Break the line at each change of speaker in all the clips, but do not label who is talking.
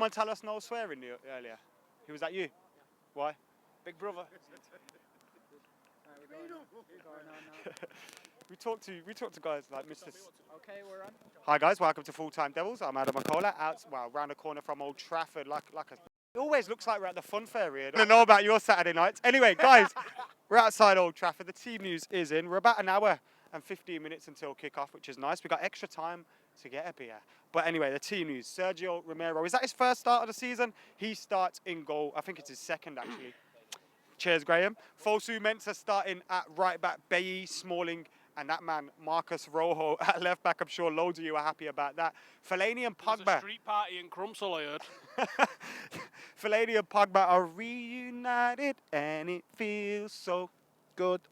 someone tell us no swearing earlier? Who was that? You? Why? Big brother. We talked to guys like Mr.
Okay, we're on.
Hi guys, welcome to Full Time Devils. I'm Adam McCullough, round the corner from Old Trafford, it always looks like we're at the fun fair here. I don't know about your Saturday nights. Anyway, guys, we're outside Old Trafford. The team news is in. We're about an hour and 15 minutes until kick-off, which is nice. We got extra time to get a beer. But anyway, the team news. Sergio Romero, is that his first start of the season? He starts in goal. I think it's his second, actually. Cheers, Graham. Fosu Mensah starting at right back. Bailly, Smalling, and that man, Marcus Rojo, at left back. I'm sure loads of you are happy about that. Fellaini and Pogba.
There's a street party in Crumpsall, I heard.
Fellaini and Pogba are reunited, and it feels so good.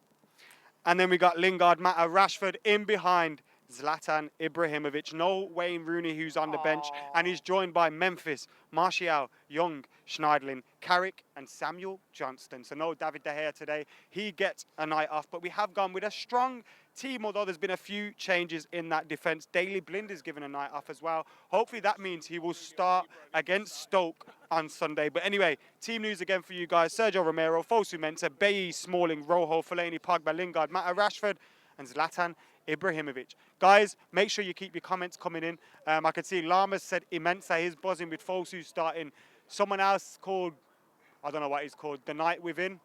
And then we got Lingard, Mata, Rashford in behind Zlatan Ibrahimovic. No Wayne Rooney, who's on the bench, and he's joined by Memphis, Martial, Young, Schneidlin, Carrick, and Samuel Johnston. So no David De Gea today. He gets a night off, but we have gone with a strong team, although there's been a few changes in that defence. Daley Blind is given a night off as well. Hopefully that means he will start against Stoke on Sunday. But anyway, team news again for you guys. Sergio Romero, Fosu Mensah, Bailly, Smalling, Rojo, Fellaini, Pogba, Lingard, Mata, Rashford, and Zlatan Ibrahimovic. Guys, make sure you keep your comments coming in. I could see Lamas said Imensa, he's buzzing with Fosu starting. Someone else called, I don't know what he's called, The Night Within,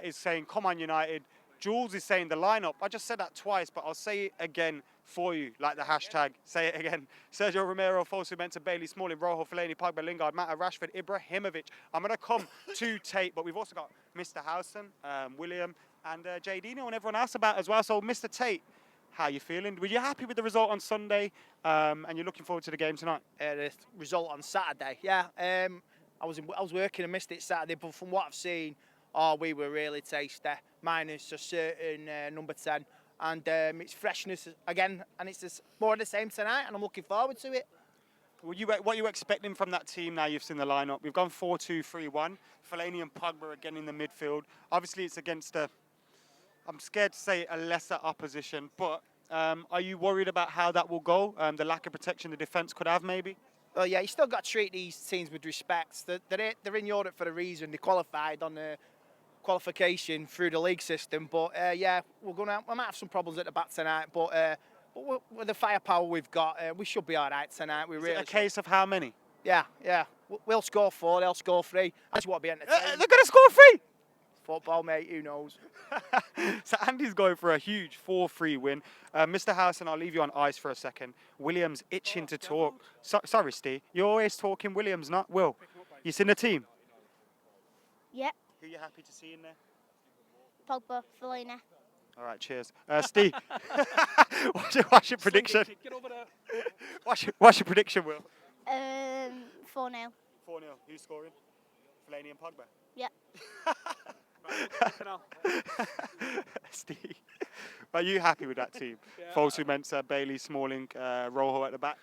is saying, come on United. Jules is saying the lineup. I just said that twice, but I'll say it again for you, like the hashtag. Say it again. Sergio Romero, Fosu Mensah, Bailly, Smalling, Rojo, Fellaini, Pogba, Lingard, Mata, Rashford, Ibrahimovic. I'm going to come to Tate, but we've also got Mr. Howson, William, and JD and everyone else about as well. So, Mr. Tate, how are you feeling? Were you happy with the result on Sunday, and you're looking forward to the game tonight?
The result on Saturday, yeah. I was working and missed it Saturday, but from what I've seen, we were really tasty. Minus a certain number 10, and it's freshness again, and it's just more of the same tonight, and I'm looking forward to it.
What are you expecting from that team now you've seen the lineup? We've gone 4-2-3-1. Fellaini and Pogba again in the midfield. Obviously, it's against I'm scared to say a lesser opposition, but are you worried about how that will go? The lack of protection the defence could have, maybe?
Well, yeah, you still got to treat these teams with respect. They're in Europe for a reason. They qualified on the qualification through the league system, but yeah, we might have some problems at the back tonight, but with the firepower we've got, we should be all right tonight.
Is it a case of how many?
Yeah. We'll score 4, they'll score 3. That's what will be entertaining.
They're going to score 3!
Football, mate, who knows?
So Andy's going for a huge 4-3 win. Mr. Howson, I'll leave you on ice for a second. William's itching to talk. Sorry, Steve. You're always talking Williams, not Will. You seen the team?
Yeah.
Who are you happy to see in there?
Pogba, Fellaini.
All right, cheers. Steve, what's your prediction?
Get over there.
What's your prediction, Will?
4-0.
4-0. Who's scoring? Fellaini and Pogba?
Yeah.
Steve, are you happy with that team?
Yeah.
Fosu Mensah, Bailly, Smalling, Rojo at the back?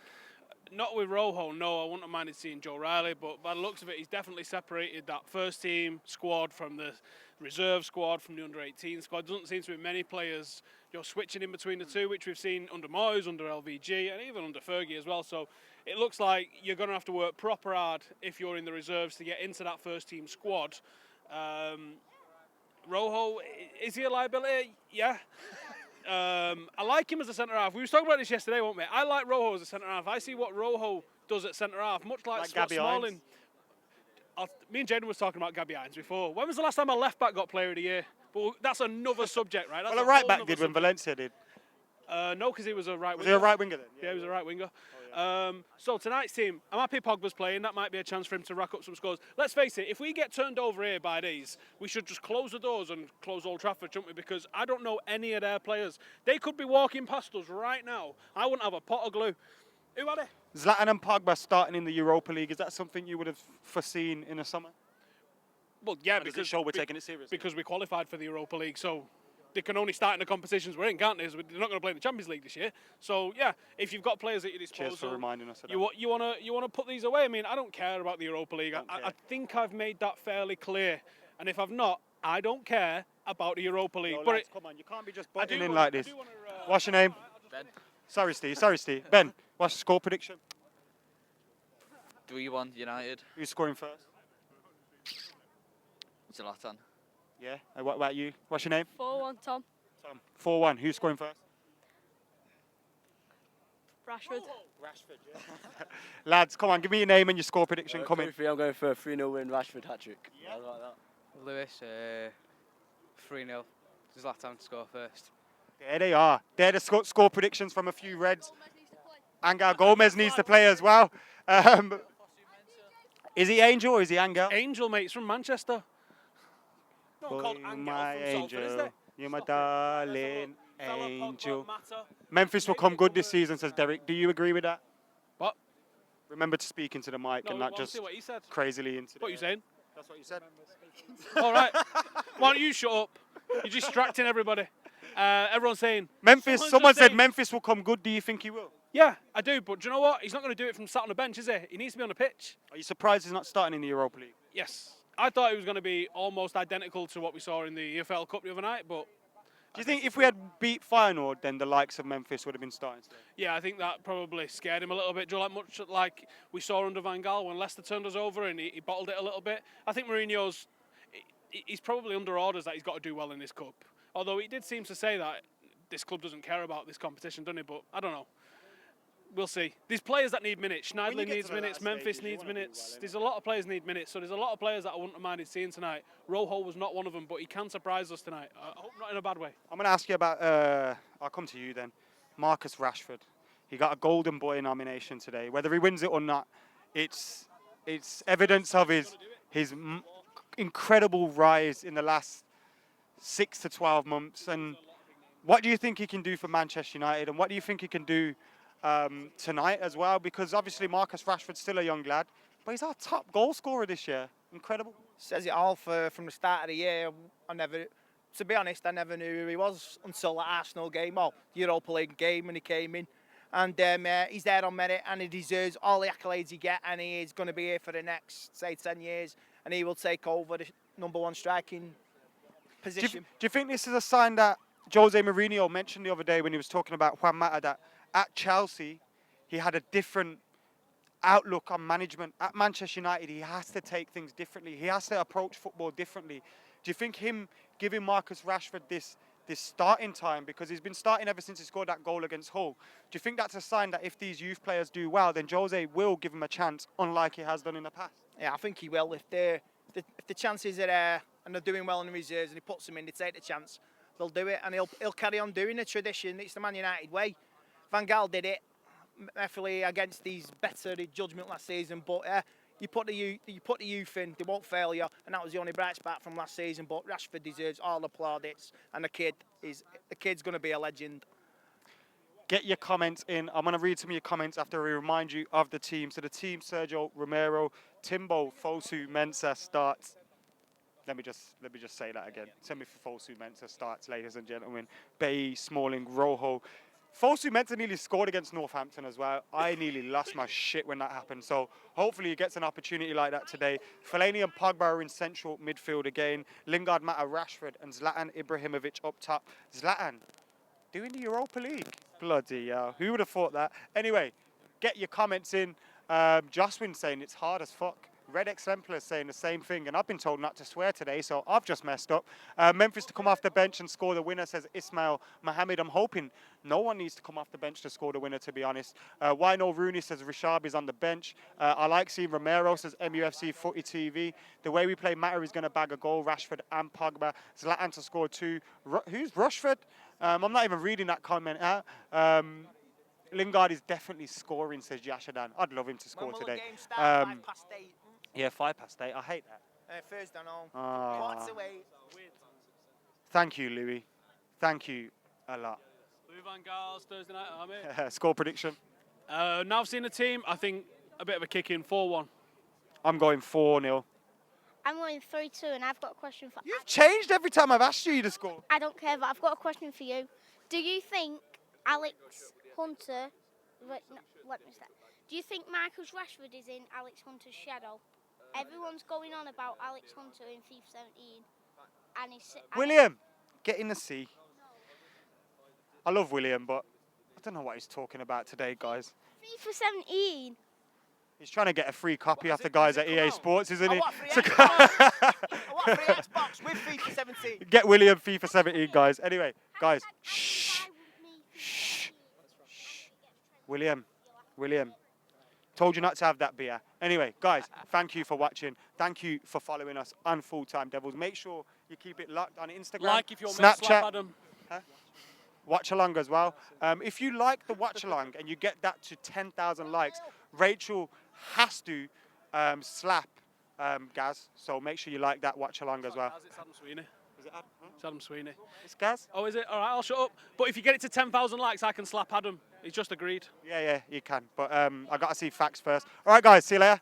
Not with Rojo, no. I wouldn't have minded seeing Joe Riley, but by the looks of it, he's definitely separated that first team squad from the reserve squad, from the under-18 squad. Doesn't seem to be many players switching in between the two, which we've seen under Moyes, under LVG, and even under Fergie as well. So it looks like you're going to have to work proper hard if you're in the reserves to get into that first team squad. Rojo, is he a liability? Yeah. I like him as a centre-half. We were talking about this yesterday, weren't we? I like Rojo as a centre-half. I see what Rojo does at centre-half, much like Scott Smalling. Me and Jaden was talking about Gabby Hines before. When was the last time a left-back got Player of the Year? But that's another subject, right? That's
well, a right-back did when Valencia did.
No, because he was a right winger.
Was he a right winger then?
Yeah, he was a right winger. So tonight's team, I'm happy Pogba's playing. That might be a chance for him to rack up some scores. Let's face it, if we get turned over here by these, we should just close the doors and close Old Trafford, shouldn't we? Because I don't know any of their players. They could be walking past us right now. I wouldn't have a pot of glue. Who are they?
Zlatan and Pogba starting in the Europa League. Is that something you would have foreseen in the summer?
Well, yeah,
because does it show we're taking it seriously?
Because we qualified for the Europa League, so they can only start in the competitions we're in, can't they? They're not going to play in the Champions League this year. So yeah, if you've got players at your disposal,
cheers for reminding us of that.
You want to put these away. I mean, I don't care about the Europa League. I think I've made that fairly clear. And if I've not, I don't care about the Europa League.
But come on, you can't be just butting in like this. What's your name?
Ben.
Sorry, Steve. Ben, what's the score prediction?
3-1 United.
Who's scoring first?
Zlatan.
Yeah. What about you? What's your name?
4-1 Tom.
Tom. 4-1. Who's scoring first?
Rashford.
Rashford. Yeah. Lads, come on, give me your name and your score prediction. Come in.
I'm going for a 3-0 win, Rashford hat-trick. Yeah. I like that.
Lewis, 3-0. Zlatan to score first.
There they are. They're the score predictions from a few Reds. Angel Gomez needs to play as well. Is he Angel or is he Angel?
Angel, mate, he's from Manchester. No one called
Boy,
Angel
my
from Salford, is
angel,
there?
you're my
Stop it.
darling
Fella, Pogba,
angel.
Mata.
Memphis will come good this season, says Derek. Do you agree with that?
What?
Remember to speak into the mic
No,
and not
well,
just
see what he said.
crazily into
What are you saying?
That's what you said.
All right. Why don't you shut up? You're distracting everybody. Everyone's saying...
Memphis,
someone's
someone
just
said
saying-
Memphis will come good. Do you think he will?
Yeah, I do, but do you know what? He's not going to do it from sat on the bench, is he? He needs to be on the pitch.
Are you surprised he's not starting in the Europa League?
Yes. I thought it was going to be almost identical to what we saw in the EFL Cup the other night, but...
Do you think if we had beat Feyenoord, then the likes of Memphis would have been starting today?
Yeah, I think that probably scared him a little bit. Do you like much like we saw under Van Gaal when Leicester turned us over and he bottled it a little bit? I think Mourinho's... He's probably under orders that he's got to do well in this cup. Although he did seem to say that this club doesn't care about this competition, doesn't he? But I don't know. We'll see. There's players that need minutes.
When you
Schneidler
get
needs
to the
minutes.
latter
Memphis
stages, you
needs
wanna do
minutes.
well,
There's a lot of players need minutes. So there's a lot of players that I wouldn't have minded seeing tonight. Rojo was not one of them, but he can surprise us tonight. I hope not in a bad way.
I'm going to ask you about, I'll come to you then, Marcus Rashford. He got a Golden Boy nomination today. Whether he wins it or not, it's evidence of his incredible rise in the last 6 to 12 months. And what do you think he can do for Manchester United? And what do you think he can do tonight as well? Because obviously Marcus Rashford's still a young lad, but he's our top goal scorer this year. Incredible.
Says it all from the start of the year. To be honest, I never knew who he was until the Arsenal game or the Europa League game when he came in. And he's there on merit and he deserves all the accolades he gets, and he is going to be here for the next, say, 10 years, and he will take over the #1 striking position.
Do you think this is a sign that Jose Mourinho mentioned the other day when he was talking about Juan Mata, that at Chelsea he had a different outlook on management? At Manchester United he has to take things differently. He has to approach football differently. Do you think him giving Marcus Rashford this starting time, because he's been starting ever since he scored that goal against Hull, do you think that's a sign that if these youth players do well, then Jose will give him a chance, unlike he has done in the past?
Yeah, I think he will. If the chances are there and they're doing well in the reserves and he puts them in, they take the chance, they'll do it, and he'll carry on doing the tradition. It's the Man United way. Van Gaal did it, definitely against his better judgment last season, but you put the youth in, they won't fail you, and that was the only bright spot from last season. But Rashford deserves all the plaudits, and the kid's going to be a legend.
Get your comments in. I'm going to read some of your comments after we remind you of the team. So the team: Sergio Romero, Timbo, Fosu, Mensah starts. Let me just say that again. Send me for Fosu, Mensah starts, ladies and gentlemen. Bay, Smalling, Rojo. Fosu Mensah nearly scored against Northampton as well. I nearly lost my shit when that happened. So hopefully he gets an opportunity like that today. Fellaini and Pogba are in central midfield again. Lingard, Mata, Rashford, and Zlatan Ibrahimovic up top. Zlatan doing the Europa League. Bloody hell. Who would have thought that? Anyway, get your comments in. Joswin saying it's hard as fuck. Red Exemplar saying the same thing, and I've been told not to swear today, so I've just messed up. Memphis to come off the bench and score the winner, says Ismail Mohammed. I'm hoping no one needs to come off the bench to score the winner, to be honest. Wayne Rooney says Richard is on the bench. I like seeing Romero, says MUFC Footy TV. The way we play Mata is going to bag a goal, Rashford and Pogba. Zlatan to score 2. Who's Rushford? I'm not even reading that comment out. Lingard is definitely scoring, says Yashadan. I'd love him to score
When will
today.
the game start? 8:05?
Yeah, 8:05. I hate that.
Thursday on.
Ah.
Quarter to 8.
Thank you, Louis. Thank you a lot.
Louis Van Gaal's Thursday night army.
Score prediction?
Now I've seen the team, I think a bit of a kick in, 4-1.
I'm going 4-0.
I'm going 3-2, and I've got a question for.
You've changed every time I've asked you to score.
I don't care, but I've got a question for you. Do you think Alex Hunter? Wait, no, let me start. Do you think Marcus Rashford is in Alex Hunter's shadow? Everyone's going on about Alex Hunter in FIFA 17, and he's.
William, get in the sea. I love William, but I don't know what he's talking about today, guys.
FIFA 17.
He's trying to get a free copy off the guys at EA Sports, isn't
I
he?
want free Xbox. I want free Xbox with FIFA 17.
Get William FIFA 17, guys. Anyway, guys. Shh. William. Told you not to have that beer. Anyway, guys, thank you for watching. Thank you for following us on Full Time Devils. Make sure you keep it locked on Instagram,
Like if you're Snapchat, slap Adam.
Watch along as well. If you like the watch along and you get that to 10,000 likes, Rachel has to slap Gaz. So make sure you like that watch along as well.
It's Adam Sweeney. Is it Adam? It's Adam Sweeney.
It's Gaz?
Oh, is it? All right, I'll shut up. But if you get it to 10,000 likes, I can slap Adam. He's just agreed.
Yeah, you can. But I got to see facts first. All right, guys, see you later.